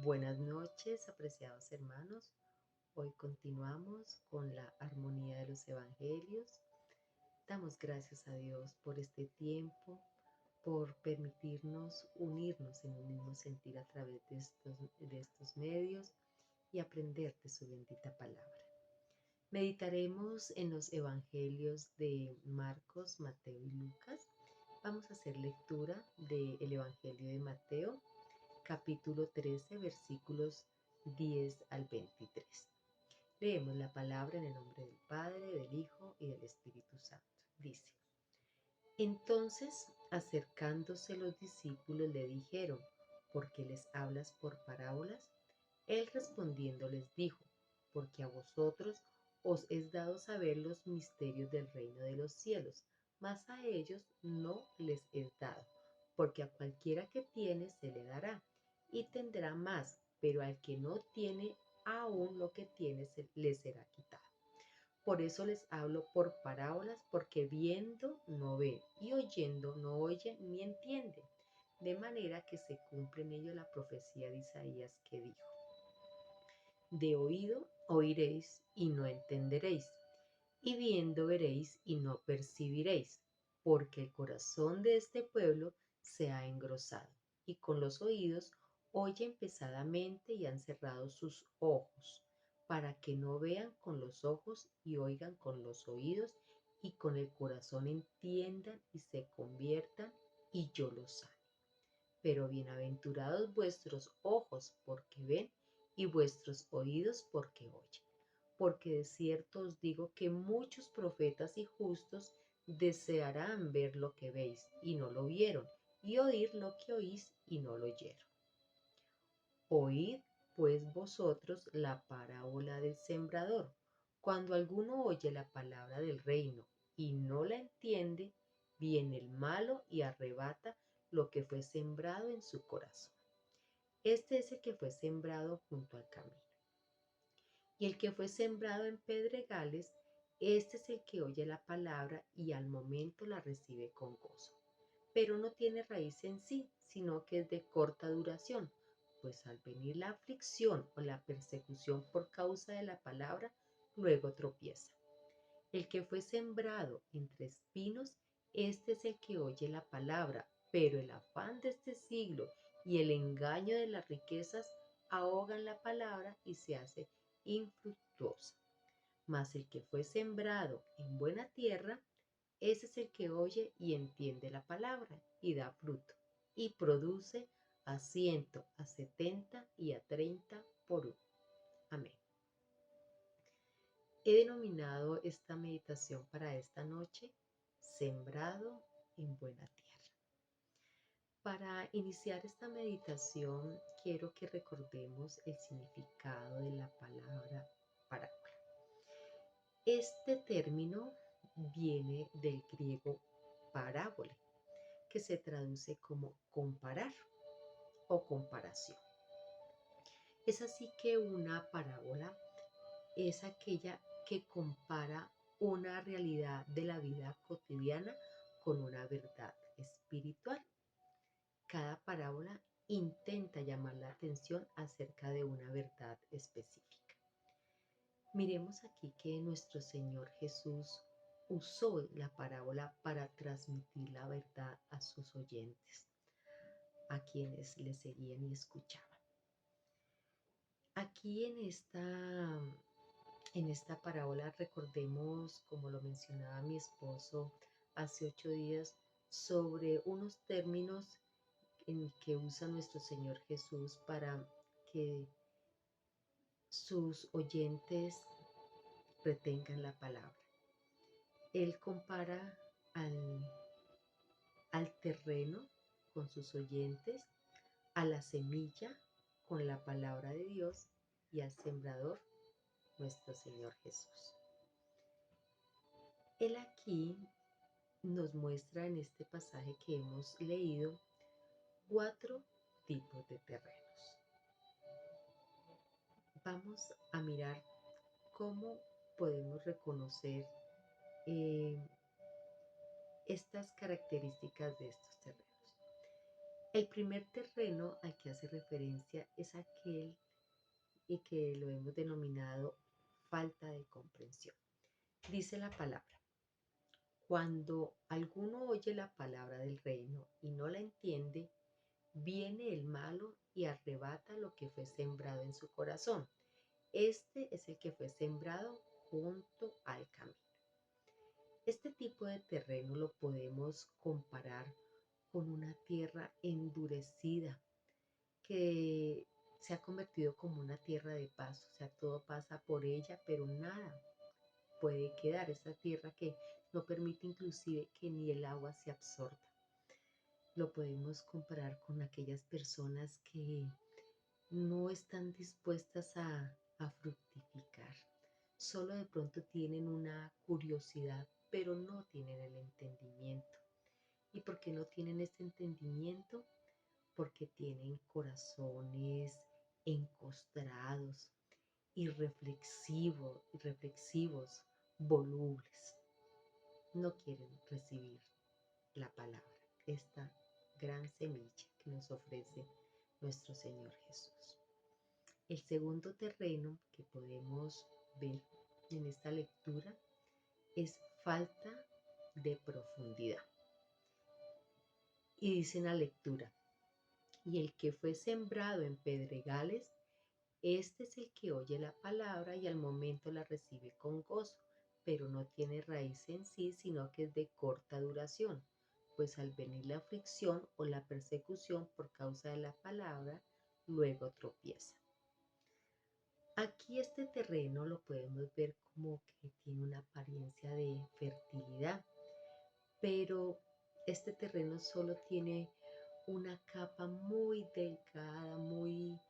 Buenas noches, apreciados hermanos. Hoy continuamos con la armonía de los evangelios. Damos gracias a Dios por este tiempo, por permitirnos unirnos en un mismo sentir a través de estos medios y aprender de su bendita palabra. Meditaremos en los evangelios de Marcos, Mateo y Lucas. Vamos a hacer lectura del evangelio de Mateo, capítulo 13, versículos 10 al 23. Leemos la palabra en el nombre del Padre, del Hijo y del Espíritu Santo. Dice: Entonces, acercándose los discípulos le dijeron: ¿por qué les hablas por parábolas? Él respondiendo les dijo: porque a vosotros os es dado saber los misterios del reino de los cielos, mas a ellos no les es dado, porque a cualquiera que tiene se le dará y tendrá más, pero al que no tiene, aún lo que tiene le será quitado. Por eso les hablo por parábolas, porque viendo no ven y oyendo no oyen ni entienden, de manera que se cumple en ello la profecía de Isaías que dijo: de oído oiréis y no entenderéis, y viendo veréis y no percibiréis, porque el corazón de este pueblo se ha engrosado, y con los oídos oyen pesadamente y han cerrado sus ojos, para que no vean con los ojos y oigan con los oídos, y con el corazón entiendan y se conviertan, y yo los sane. Pero bienaventurados vuestros ojos porque ven y vuestros oídos porque oyen. Porque de cierto os digo que muchos profetas y justos desearán ver lo que veis y no lo vieron, y oír lo que oís y no lo oyeron. Oíd pues vosotros la parábola del sembrador. Cuando alguno oye la palabra del reino y no la entiende, viene el malo y arrebata lo que fue sembrado en su corazón. Este es el que fue sembrado junto al camino. Y el que fue sembrado en pedregales, este es el que oye la palabra y al momento la recibe con gozo, pero no tiene raíz en sí, sino que es de corta duración, pues al venir la aflicción o la persecución por causa de la palabra, luego tropieza. El que fue sembrado entre espinos, este es el que oye la palabra, pero el afán de este siglo y el engaño de las riquezas ahogan la palabra y se hace infructuosa. Mas el que fue sembrado en buena tierra, ese es el que oye y entiende la palabra y da fruto, y produce a 100, a 70 y a 30 por uno. Amén. He denominado esta meditación para esta noche: Sembrado en buena tierra. Para iniciar esta meditación, quiero que recordemos el significado de la palabra parábola. Este término viene del griego parábola, que se traduce como comparar o comparación. Es así que una parábola es aquella que compara una realidad de la vida cotidiana con una verdad espiritual. Cada parábola intenta llamar la atención acerca de una verdad específica. Miremos aquí que nuestro Señor Jesús usó la parábola para transmitir la verdad a sus oyentes, a quienes le seguían y escuchaban. Aquí en esta parábola recordemos, como lo mencionaba mi esposo hace 8 días, sobre unos términos en que usa nuestro Señor Jesús para que sus oyentes retengan la palabra. Él compara al terreno con sus oyentes, a la semilla con la palabra de Dios y al sembrador, nuestro Señor Jesús. Él aquí nos muestra en este pasaje que hemos leído 4 tipos de terrenos. Vamos a mirar cómo podemos reconocer estas características de estos terrenos. El primer terreno al que hace referencia es aquel y que lo hemos denominado falta de comprensión. Dice la palabra: cuando alguno oye la palabra del reino y no la entiende, viene el malo y arrebata lo que fue sembrado en su corazón. Este es el que fue sembrado junto al camino. Este tipo de terreno lo podemos comparar con una tierra endurecida que se ha convertido como una tierra de paso, o sea, todo pasa por ella, pero nada puede quedar, esa tierra que no permite inclusive que ni el agua se absorba. Lo podemos comparar con aquellas personas que no están dispuestas a fructificar, solo de pronto tienen una curiosidad, pero no tienen el entendimiento. ¿Y por qué no tienen este entendimiento? Porque tienen corazones encostrados, reflexivos, volubles. No quieren recibir la palabra, esta gran semilla que nos ofrece nuestro Señor Jesús. El segundo terreno que podemos ver en esta lectura es falta de profundidad. Y dice en la lectura: y el que fue sembrado en pedregales, este es el que oye la palabra y al momento la recibe con gozo, pero no tiene raíz en sí, sino que es de corta duración, pues al venir la aflicción o la persecución por causa de la palabra, luego tropieza. Aquí este terreno lo podemos ver como que tiene una apariencia de fertilidad, pero este terreno solo tiene una capa muy delgada, muy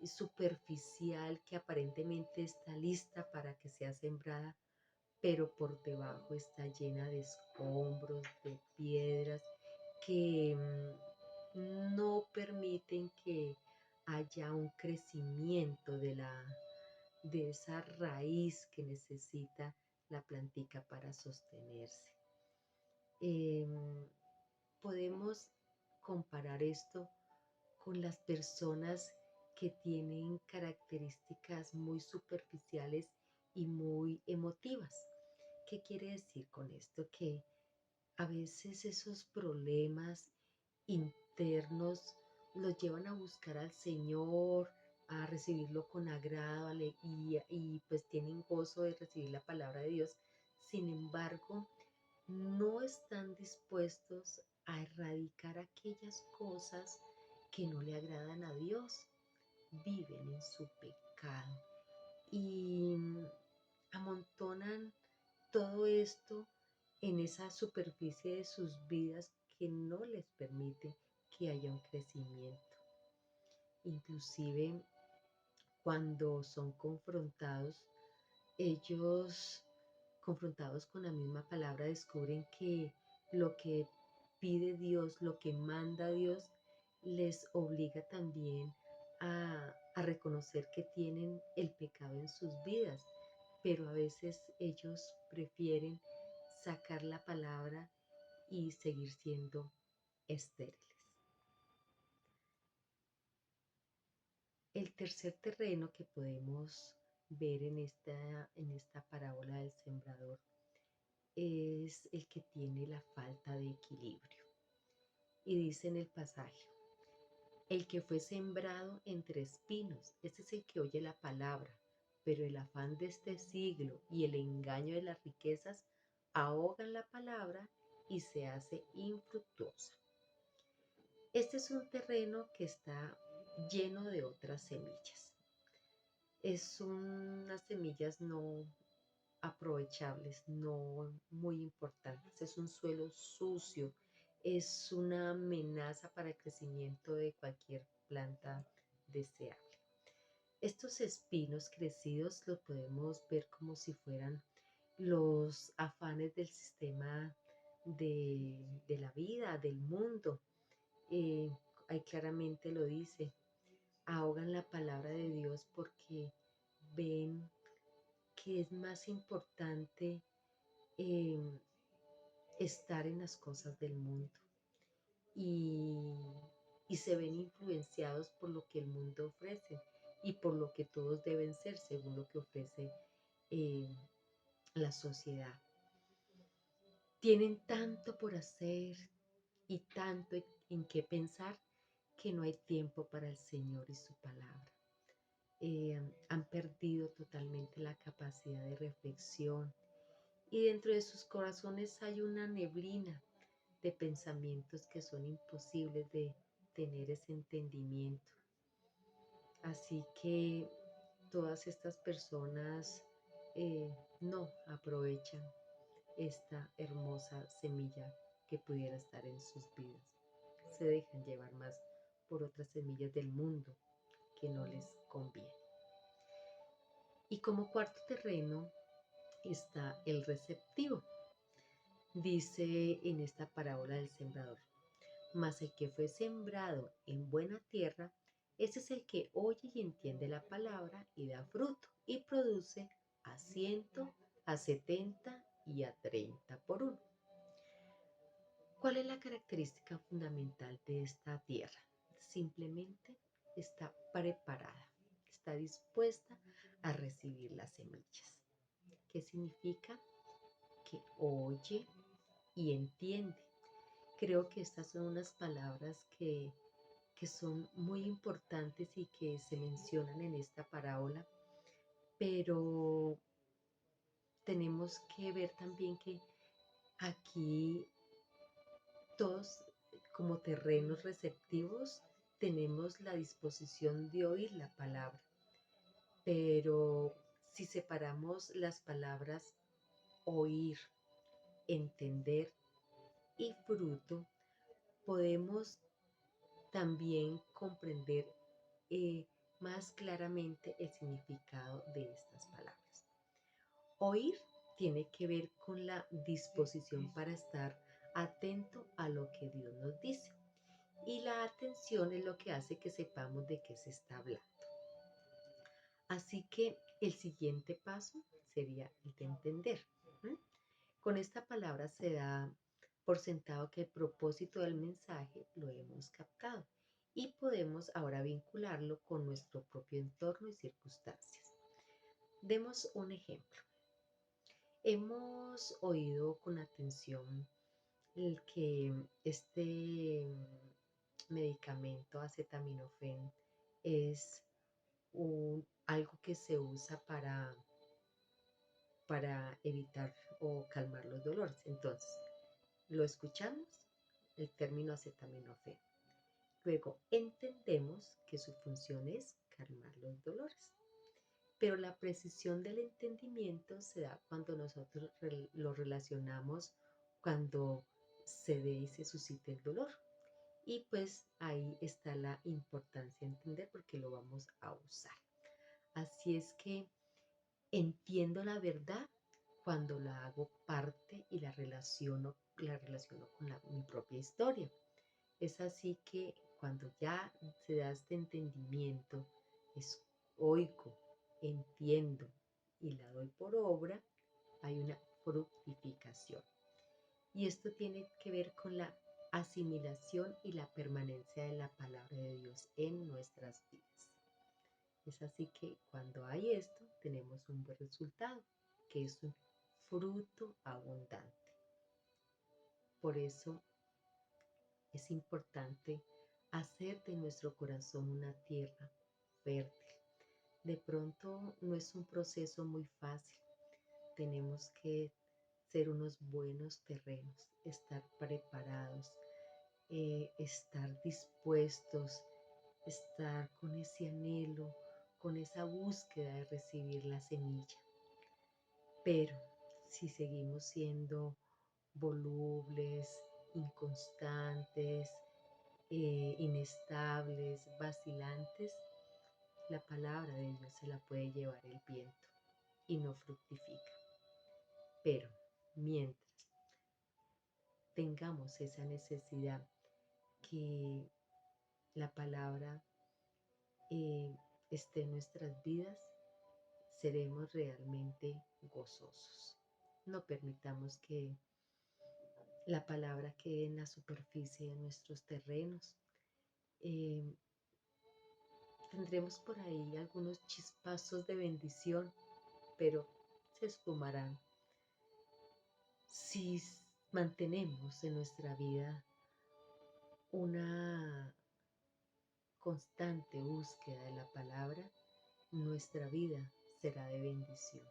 superficial, que aparentemente está lista para que sea sembrada, pero por debajo está llena de escombros, de piedras que no permiten que haya un crecimiento de esa raíz que necesita la plantica para sostenerse. Em, Podemos comparar esto con las personas que tienen características muy superficiales y muy emotivas. ¿Qué quiere decir con esto? Que a veces esos problemas internos los llevan a buscar al Señor, a recibirlo con agrado y pues tienen gozo de recibir la palabra de Dios. Sin embargo, no están dispuestos a erradicar aquellas cosas que no le agradan a Dios. Viven en su pecado y amontonan todo esto en esa superficie de sus vidas que no les permite que haya un crecimiento. Inclusive cuando son confrontados, ellos, confrontados con la misma palabra, descubren que lo que pide Dios, lo que manda Dios, les obliga también a reconocer que tienen el pecado en sus vidas, pero a veces ellos prefieren sacar la palabra y seguir siendo estériles. El tercer terreno que podemos ver en esta parábola del sembrador es el que tiene la falta de equilibrio. Y dice en el pasaje: el que fue sembrado entre espinos, este es el que oye la palabra, pero el afán de este siglo y el engaño de las riquezas ahogan la palabra y se hace infructuosa. Este es un terreno que está lleno de otras semillas. Es unas semillas no aprovechables, no muy importantes. Es un suelo sucio, es una amenaza para el crecimiento de cualquier planta deseable. Estos espinos crecidos los podemos ver como si fueran los afanes del sistema de la vida, del mundo. Eh, Ahí claramente lo dice: ahogan la palabra de Dios porque ven que es más importante eh, estar en las cosas del mundo. Y y se ven influenciados por lo que el mundo ofrece y por lo que todos deben ser según lo que ofrece eh, la sociedad. Tienen tanto por hacer y tanto en qué pensar que no hay tiempo para el Señor y su palabra. Han perdido totalmente la capacidad de reflexión y dentro de sus corazones hay una neblina de pensamientos que son imposibles de tener ese entendimiento. Así que todas estas personas no aprovechan esta hermosa semilla que pudiera estar en sus vidas. Se dejan llevar más por otras semillas del mundo que no les conviene. Y como cuarto terreno está el receptivo. Dice en esta parábola del sembrador, mas el que fue sembrado en buena tierra, ese es el que oye y entiende la palabra y da fruto y produce a 100, a 70 y a 30 por uno. ¿Cuál es la característica fundamental de esta tierra? Simplemente está preparada, está dispuesta a recibir las semillas. ¿Qué significa? Que oye y entiende. Creo que estas son unas palabras que son muy importantes y que se mencionan en esta parábola, pero tenemos que ver también que aquí todos como terrenos receptivos tenemos la disposición de oír la palabra, pero si separamos las palabras oír, entender y fruto, podemos también comprender eh, más claramente el significado de estas palabras. Oír tiene que ver con la disposición para estar atento a lo que Dios nos dice. Y la atención es lo que hace que sepamos de qué se está hablando. Así que el siguiente paso sería el de entender. ¿Mm? Con esta palabra se da por sentado que el propósito del mensaje lo hemos captado y podemos ahora vincularlo con nuestro propio entorno y circunstancias. Demos un ejemplo. Hemos oído con atención el que este medicamento acetaminofén es algo que se usa para evitar o calmar los dolores. Entonces, lo escuchamos, el término acetaminofén. Luego entendemos que su función es calmar los dolores. Pero la precisión del entendimiento se da cuando nosotros lo relacionamos cuando se ve y se suscita el dolor. Y pues ahí está la importancia de entender porque lo vamos a usar. Así es que entiendo la verdad cuando la hago parte y la relaciono con mi propia historia. Es así que cuando ya se da este entendimiento, es oigo, entiendo y la doy por obra, hay una fructificación. Y esto tiene que ver con la asimilación y la permanencia de la palabra de Dios en nuestras vidas. Es así que cuando hay esto, tenemos un buen resultado, que es un fruto abundante. Por eso es importante hacer de nuestro corazón una tierra fértil. De pronto no es un proceso muy fácil. Tenemos que ser unos buenos terrenos, estar preparados, estar dispuestos, estar con ese anhelo, con esa búsqueda de recibir la semilla. Pero si seguimos siendo volubles, inconstantes, inestables, vacilantes, la palabra de Dios se la puede llevar el viento y no fructifica. Pero mientras tengamos esa necesidad que la palabra esté en nuestras vidas, seremos realmente gozosos. No permitamos que la palabra quede en la superficie de nuestros terrenos. Eh, Tendremos por ahí algunos chispazos de bendición, pero se esfumarán. Si mantenemos en nuestra vida una constante búsqueda de la palabra, nuestra vida será de bendición.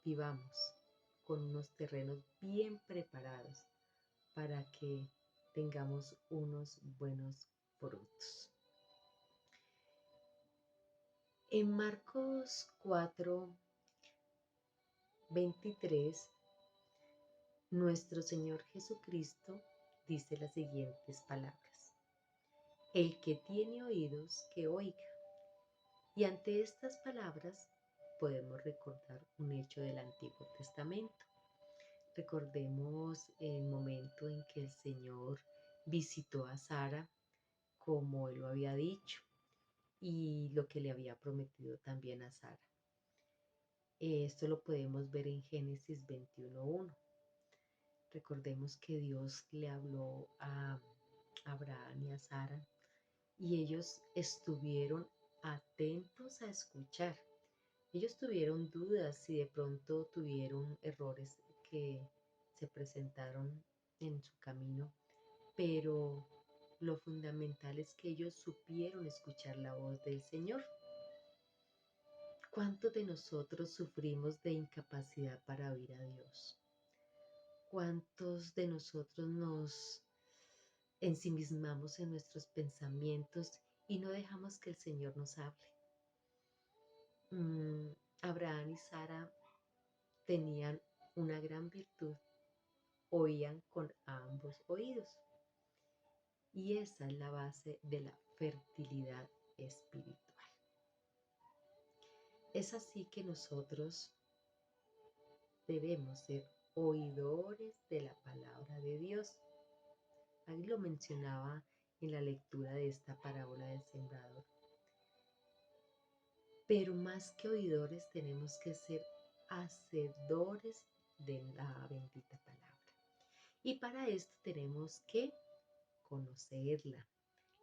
Vivamos con unos terrenos bien preparados para que tengamos unos buenos frutos. En Marcos 4:23, nuestro Señor Jesucristo dice las siguientes palabras: el que tiene oídos, que oiga. Y ante estas palabras podemos recordar un hecho del Antiguo Testamento. Recordemos el momento en que el Señor visitó a Sara como Él lo había dicho y lo que le había prometido también a Sara. Esto lo podemos ver en Génesis 21:1. Recordemos que Dios le habló a Abraham y a Sara y ellos estuvieron atentos a escuchar. Ellos tuvieron dudas y de pronto tuvieron errores que se presentaron en su camino, pero lo fundamental es que ellos supieron escuchar la voz del Señor. ¿Cuántos de nosotros sufrimos de incapacidad para oír a Dios? ¿Cuántos de nosotros nos ensimismamos en nuestros pensamientos y no dejamos que el Señor nos hable? Abraham y Sara tenían una gran virtud, oían con ambos oídos. Y esa es la base de la fertilidad espiritual. Es así que nosotros debemos ser oidores de la palabra de Dios. Ahí lo mencionaba en la lectura de esta parábola del sembrador. Pero más que oidores tenemos que ser hacedores de la bendita palabra. Y para esto tenemos que conocerla,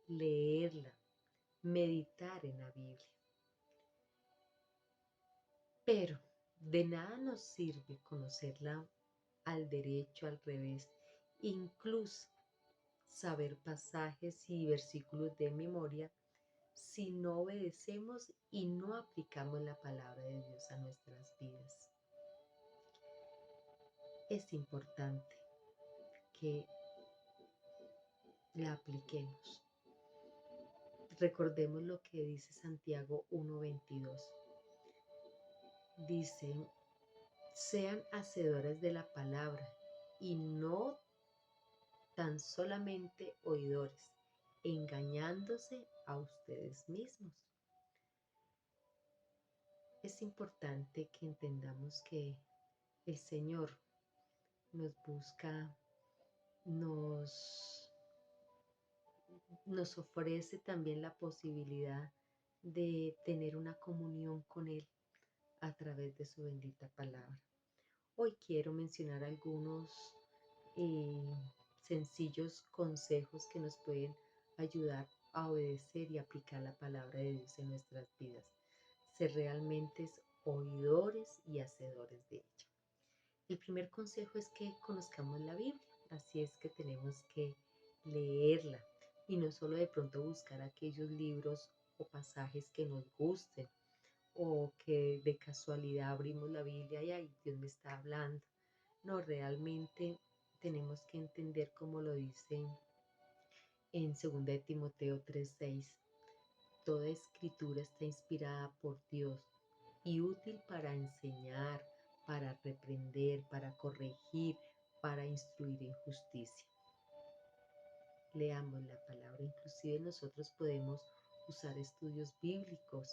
leerla, meditar en la Biblia. Pero de nada nos sirve conocerla al derecho, al revés, incluso saber pasajes y versículos de memoria si no obedecemos y no aplicamos la palabra de Dios a nuestras vidas. Es importante que la apliquemos. Recordemos lo que dice Santiago 1:22. Dice: sean hacedores de la palabra y no tan solamente oidores, engañándose a ustedes mismos. Es importante que entendamos que el Señor nos busca, nos, nos ofrece también la posibilidad de tener una comunión con Él a través de su bendita palabra. Hoy quiero mencionar algunos sencillos consejos que nos pueden ayudar a obedecer y aplicar la palabra de Dios en nuestras vidas. Ser realmente oidores y hacedores de ella. El primer consejo es que conozcamos la Biblia, así es que tenemos que leerla y no solo de pronto buscar aquellos libros o pasajes que nos gusten o que de casualidad abrimos la Biblia y ay, Dios me está hablando. No, realmente tenemos que entender como lo dice en 2 de Timoteo 3:6. Toda escritura está inspirada por Dios y útil para enseñar, para reprender, para corregir, para instruir en justicia. Leamos la palabra, inclusive nosotros podemos usar estudios bíblicos,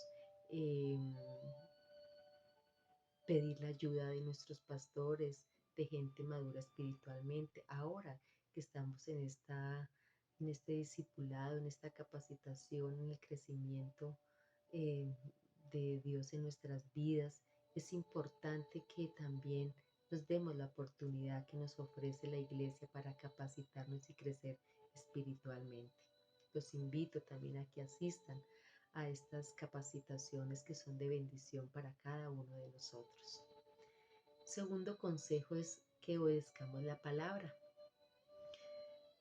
pedir la ayuda de nuestros pastores, de gente madura espiritualmente. Ahora que estamos en este discipulado, en esta capacitación, en el crecimiento eh, de Dios en nuestras vidas, es importante que también nos demos la oportunidad que nos ofrece la iglesia para capacitarnos y crecer espiritualmente. Los invito también a que asistan a estas capacitaciones que son de bendición para cada uno de nosotros. Segundo consejo es que obedezcamos la palabra.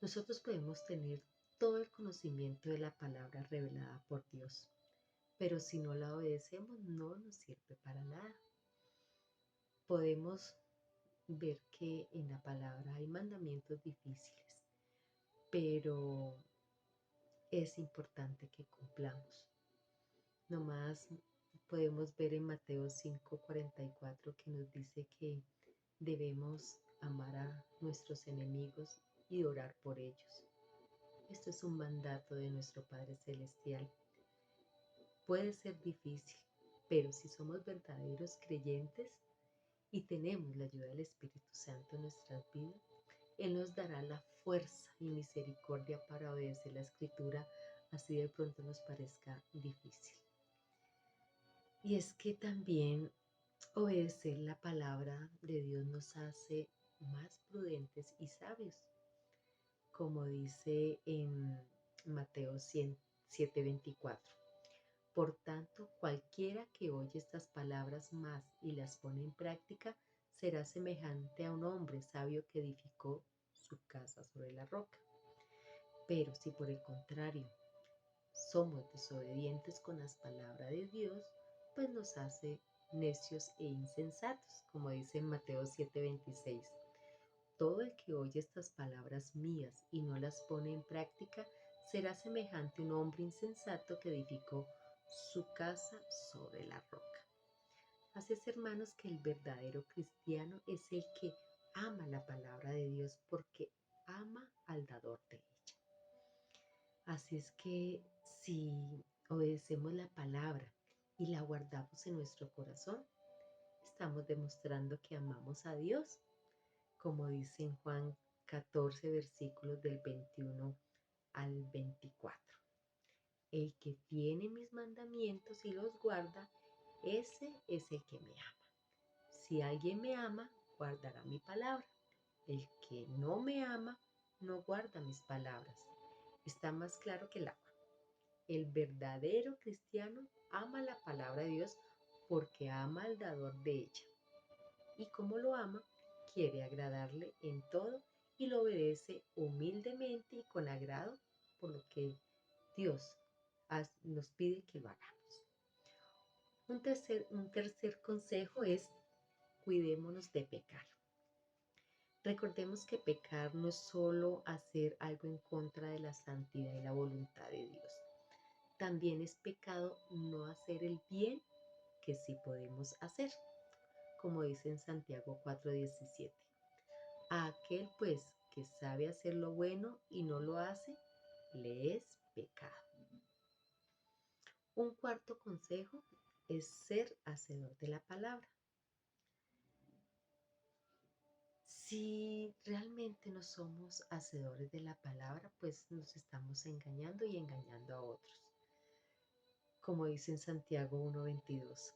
Nosotros podemos tener todo el conocimiento de la palabra revelada por Dios, pero si no la obedecemos no nos sirve para nada. Podemos ver que en la palabra hay mandamientos difíciles, pero es importante que cumplamos. Nomás podemos ver en Mateo 5:44 que nos dice que debemos amar a nuestros enemigos y orar por ellos. Esto es un mandato de nuestro Padre Celestial. Puede ser difícil, pero si somos verdaderos creyentes y tenemos la ayuda del Espíritu Santo en nuestras vidas, Él nos dará la fuerza y misericordia para obedecer la Escritura, así de pronto nos parezca difícil. Y es que también obedecer la palabra de Dios nos hace más prudentes y sabios, como dice en Mateo 7:24. Por tanto, cualquiera que oye estas palabras más y las pone en práctica, será semejante a un hombre sabio que edificó su casa sobre la roca. Pero si por el contrario somos desobedientes con las palabras de Dios, pues nos hace necios e insensatos, como dice en Mateo 7:26. Todo el que oye estas palabras mías y no las pone en práctica, será semejante a un hombre insensato que edificó su casa sobre la roca. Así es, hermanos, que el verdadero cristiano es el que ama la palabra de Dios porque ama al dador de ella. Así es que si obedecemos la palabra y la guardamos en nuestro corazón, estamos demostrando que amamos a Dios, como dice en Juan 14, versículos del 21 al 24. El que tiene mis mandamientos y los guarda, ese es el que me ama. Si alguien me ama, guardará mi palabra. El que no me ama, no guarda mis palabras. Está más claro que el agua. El verdadero cristiano ama la palabra de Dios porque ama al dador de ella. Y como lo ama, quiere agradarle en todo y lo obedece humildemente y con agrado, por lo que Dios nos pide que lo hagamos. Un tercer consejo es: cuidémonos de pecar. Recordemos que pecar no es solo hacer algo en contra de la santidad y la voluntad de Dios. También es pecado no hacer el bien que sí podemos hacer, como dice en Santiago 4:17. A aquel pues que sabe hacer lo bueno y no lo hace, le es pecado. Un cuarto consejo es ser hacedor de la palabra. Si realmente no somos hacedores de la palabra, pues nos estamos engañando y engañando a otros. Como dice en Santiago 1:22,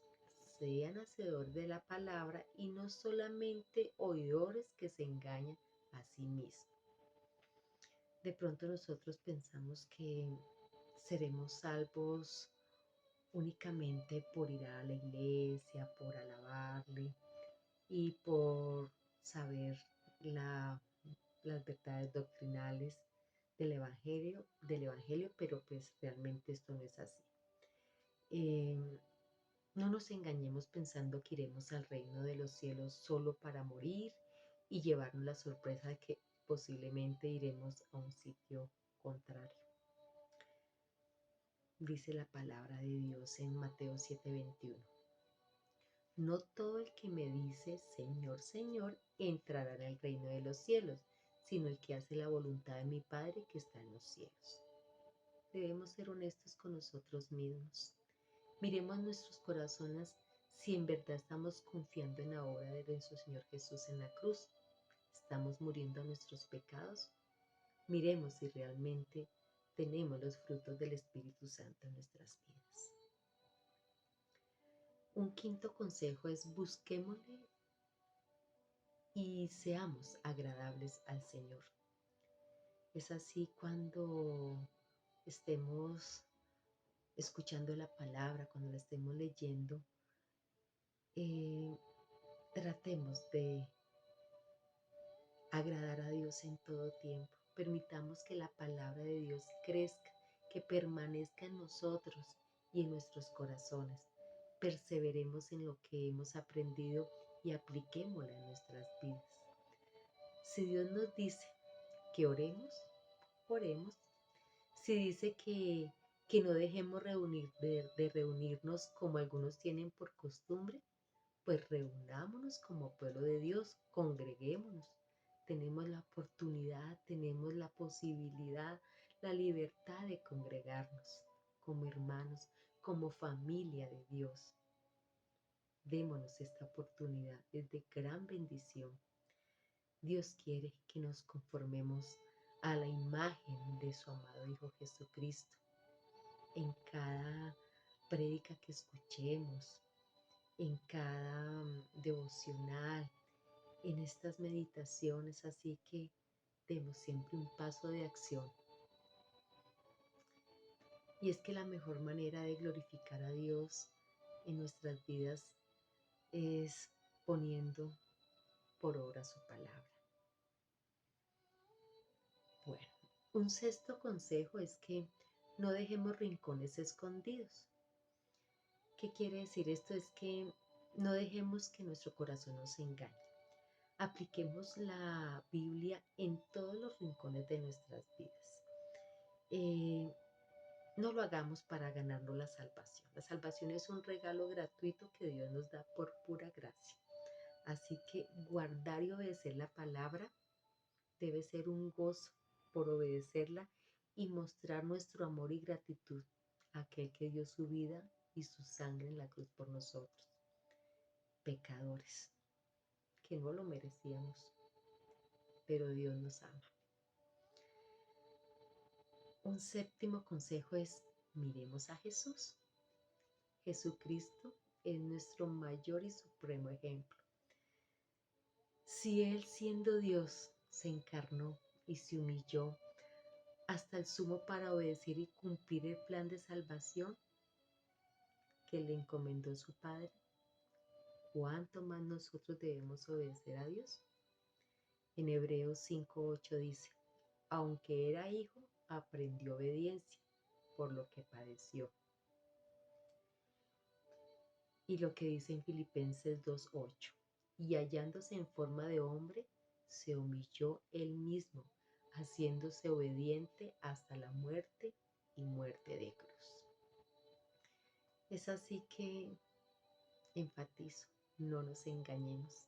sean hacedores de la palabra y no solamente oidores que se engañan a sí mismos. De pronto nosotros pensamos que seremos salvos únicamente por ir a la iglesia, por alabarle y por saber las verdades doctrinales del evangelio, pero pues realmente esto no es así. No nos engañemos pensando que iremos al reino de los cielos solo para morir y llevarnos la sorpresa de que posiblemente iremos a un sitio contrario. Dice la palabra de Dios en Mateo 7:21. No todo el que me dice Señor, Señor, entrará en el reino de los cielos, sino el que hace la voluntad de mi Padre que está en los cielos. Debemos ser honestos con nosotros mismos. Miremos nuestros corazones si en verdad estamos confiando en la obra de nuestro Señor Jesús en la cruz. ¿Estamos muriendo a nuestros pecados? Miremos si realmente tenemos los frutos del Espíritu Santo en nuestras vidas. Un quinto consejo es: busquémosle y seamos agradables al Señor. Es así cuando estemos escuchando la palabra, cuando la estemos leyendo, eh, tratemos de agradar a Dios en todo tiempo. Permitamos que la palabra de Dios crezca, que permanezca en nosotros y en nuestros corazones. Perseveremos en lo que hemos aprendido y apliquémosla en nuestras vidas. Si Dios nos dice que oremos, oremos. Si dice que no dejemos de reunirnos como algunos tienen por costumbre, pues reunámonos como pueblo de Dios, congreguémonos. Tenemos la oportunidad, tenemos la posibilidad, la libertad de congregarnos como hermanos, como familia de Dios. Démonos esta oportunidad, es de gran bendición. Dios quiere que nos conformemos a la imagen de su amado Hijo Jesucristo. En cada prédica que escuchemos, en cada devocional, en estas meditaciones, así que demos siempre un paso de acción. Y es que la mejor manera de glorificar a Dios en nuestras vidas es poniendo por obra su palabra. Bueno, un sexto consejo es que no dejemos rincones escondidos. ¿Qué quiere decir esto? Es que no dejemos que nuestro corazón nos engañe. Apliquemos la Biblia en todos los rincones de nuestras vidas. No lo hagamos para ganarnos la salvación. La salvación es un regalo gratuito que Dios nos da por pura gracia. Así que guardar y obedecer la palabra debe ser un gozo por obedecerla y mostrar nuestro amor y gratitud a aquel que dio su vida y su sangre en la cruz por nosotros, pecadores, que no lo merecíamos, pero Dios nos ama. Un séptimo consejo es: miremos a Jesús. Jesucristo es nuestro mayor y supremo ejemplo. Si Él, siendo Dios, se encarnó y se humilló hasta el sumo para obedecer y cumplir el plan de salvación que le encomendó su Padre, ¿cuánto más nosotros debemos obedecer a Dios? En Hebreos 5:8 dice: aunque era hijo, aprendió obediencia, por lo que padeció. Y lo que dice en Filipenses 2:8: y hallándose en forma de hombre, se humilló él mismo, haciéndose obediente hasta la muerte y muerte de cruz. Es así que enfatizo, no nos engañemos.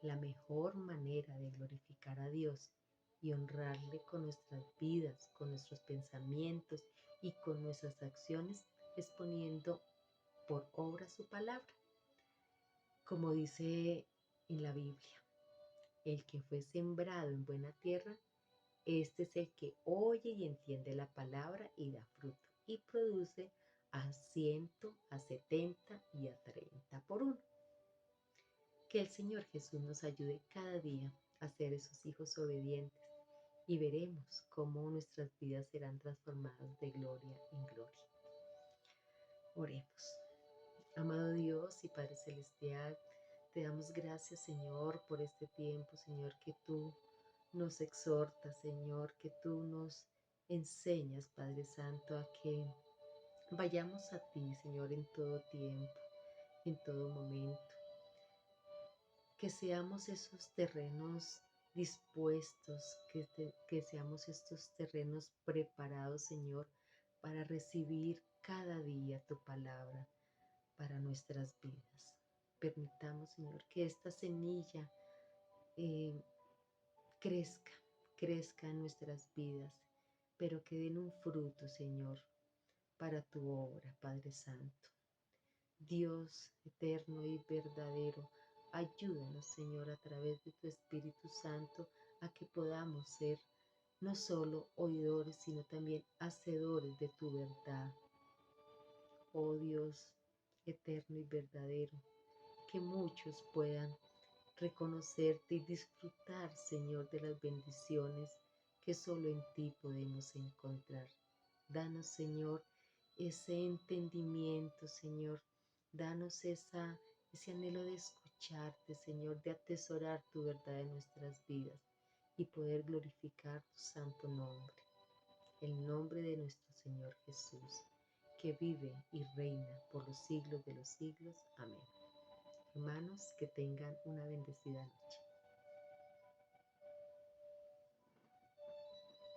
La mejor manera de glorificar a Dios y honrarle con nuestras vidas, con nuestros pensamientos y con nuestras acciones es poniendo por obra su palabra. Como dice en la Biblia, el que fue sembrado en buena tierra, este es el que oye y entiende la palabra y da fruto, y produce a 100, a 70 y a 30 por uno. Que el Señor Jesús nos ayude cada día a ser esos hijos obedientes y veremos cómo nuestras vidas serán transformadas de gloria en gloria. Oremos. Amado Dios y Padre Celestial, te damos gracias, Señor, por este tiempo, Señor, que tú nos exhortas, Señor, que tú nos enseñas, Padre Santo, a que vayamos a ti, Señor, en todo tiempo, en todo momento. Que seamos esos terrenos dispuestos, que seamos estos terrenos preparados, Señor, para recibir cada día tu palabra para nuestras vidas. Permitamos, Señor, que esta semilla eh, crezca, crezca en nuestras vidas, pero que den un fruto, Señor, para tu obra, Padre Santo. Dios eterno y verdadero, ayúdanos, Señor, a través de tu Espíritu Santo, a que podamos ser no solo oidores, sino también hacedores de tu verdad. Oh Dios eterno y verdadero, que muchos puedan reconocerte y disfrutar, Señor, de las bendiciones que solo en ti podemos encontrar. Danos, Señor, ese entendimiento, Señor. Danos ese anhelo de escucharte, Señor, de atesorar tu verdad en nuestras vidas y poder glorificar tu santo nombre, el nombre de nuestro Señor Jesús, que vive y reina por los siglos de los siglos. Amén. Hermanos, que tengan una bendecida noche.